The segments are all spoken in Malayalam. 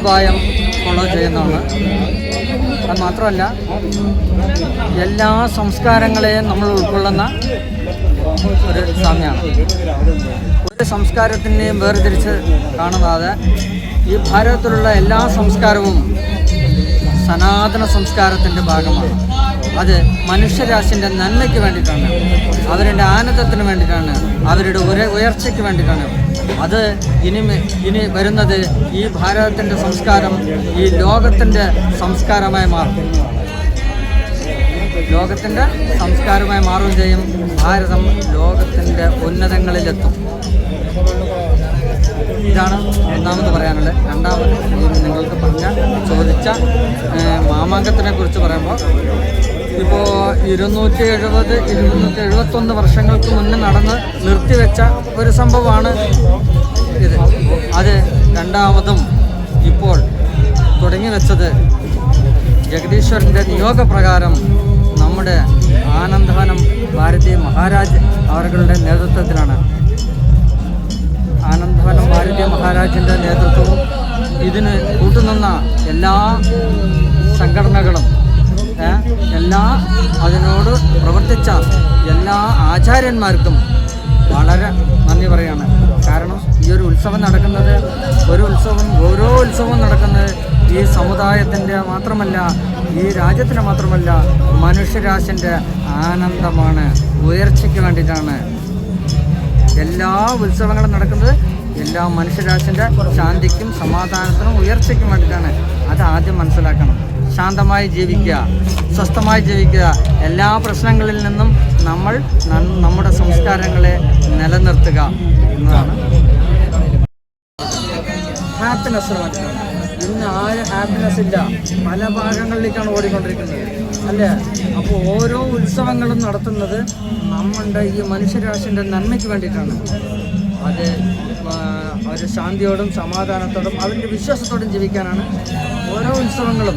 കുപ്പായം ഫോളോ ചെയ്യുന്നതാണ്. അത് മാത്രമല്ല എല്ലാ സംസ്കാരങ്ങളെയും നമ്മൾ ഉൾക്കൊള്ളുന്ന ഒരു സ്വാമിയാണ്. ഒരു സംസ്കാരത്തിനെയും വേർതിരിച്ച് കാണുന്നത് ഈ ഭാരതത്തിലുള്ള എല്ലാ സംസ്കാരവും സനാതന സംസ്കാരത്തിൻ്റെ ഭാഗമാണ്. അത് മനുഷ്യരാശിൻ്റെ നന്മയ്ക്ക് വേണ്ടിയിട്ടാണ്, അവരുടെ ആനന്ദത്തിന് വേണ്ടിയിട്ടാണ്, അവരുടെ ഉയർച്ചയ്ക്ക് വേണ്ടിയിട്ടാണ്. അത് ഇനി വരുന്നത് ഈ ഭാരതത്തിൻ്റെ സംസ്കാരം ഈ ലോകത്തിൻ്റെ സംസ്കാരമായി മാറും. ലോകത്തിൻ്റെ സംസ്കാരമായി മാറുകയും ചെയ്യും. ഭാരതം ലോകത്തിൻ്റെ ഉന്നതങ്ങളിലെത്തും. ഇതാണ് ഒന്നാമത് പറയാനുള്ളത്. രണ്ടാമത് നിങ്ങൾക്ക് ചോദിച്ച മാമാങ്കത്തിനെ കുറിച്ച് പറയുമ്പോൾ ഇപ്പോൾ 271 വർഷങ്ങൾക്ക് മുന്നേ നടന്ന് നിർത്തിവെച്ച ഒരു സംഭവമാണ് ഇത്. അത് രണ്ടാമതും ഇപ്പോൾ തുടങ്ങി വെച്ചത് ജഗദീശ്വരൻ്റെ നിയോഗപ്രകാരം നമ്മുടെ ആനന്ദവനം ഭാരതീയ മഹാരാജ് അവരുടെ നേതൃത്വത്തിലാണ്. ആനന്ദവനം ഭാരതീയ മഹാരാജിൻ്റെ നേതൃത്വവും ഇതിന് കൂട്ടുനിന്ന എല്ലാ സംഘടനകളും അതിനോട് പ്രവർത്തിച്ച എല്ലാ ആചാര്യന്മാർക്കും വളരെ നന്ദി പറയുകയാണ്. കാരണം ഈ ഒരു ഉത്സവം നടക്കുന്നത് ഓരോ ഉത്സവവും നടക്കുന്നത് ഈ സമുദായത്തിൻ്റെ മാത്രമല്ല, ഈ രാജ്യത്തിന് മാത്രമല്ല, മനുഷ്യരാശിൻ്റെ ആനന്ദമാണ്, ഉയർച്ചയ്ക്ക് വേണ്ടിയിട്ടാണ്. എല്ലാ ഉത്സവങ്ങളും നടക്കുന്നത് എല്ലാ മനുഷ്യരാശിൻ്റെ ശാന്തിക്കും സമാധാനത്തിനും ഉയർച്ചയ്ക്കും വേണ്ടിയിട്ടാണ്. അത് ആദ്യം മനസ്സിലാക്കണം. ശാന്തമായി ജീവിക്കുക, സ്വസ്ഥമായി ജീവിക്കുക. എല്ലാ പ്രശ്നങ്ങളിൽ നിന്നും നമ്മൾ നമ്മുടെ സംസ്കാരങ്ങളെ നിലനിർത്തുക എന്നതാണ്. ഹാപ്പിനെസ്സിന് വേണ്ടിയിട്ടാണ്. ഇന്ന് ആരും ഹാപ്പിനെസ് ഇല്ല, പല ഭാഗങ്ങളിലേക്കാണ് ഓടിക്കൊണ്ടിരിക്കുന്നത് അല്ലേ? അപ്പോൾ ഓരോ ഉത്സവങ്ങളും നടത്തുന്നത് നമ്മുടെ ഈ മനുഷ്യരാശിൻ്റെ നന്മയ്ക്ക് വേണ്ടിയിട്ടാണ്. അത് അവർ ശാന്തിയോടും സമാധാനത്തോടും അവരുടെ വിശ്വാസത്തോടും ജീവിക്കാനാണ് ഓരോ ഉത്സവങ്ങളും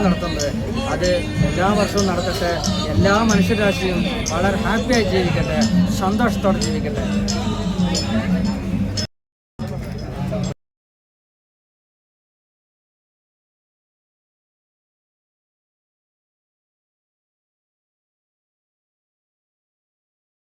നടത്തുന്നത്. അത് എല്ലാ വർഷവും നടത്തട്ടെ. എല്ലാ മനുഷ്യരാശിയും വളരെ ഹാപ്പിയായി ജീവിക്കട്ടെ, സന്തോഷത്തോടെ ജീവിക്കട്ടെ.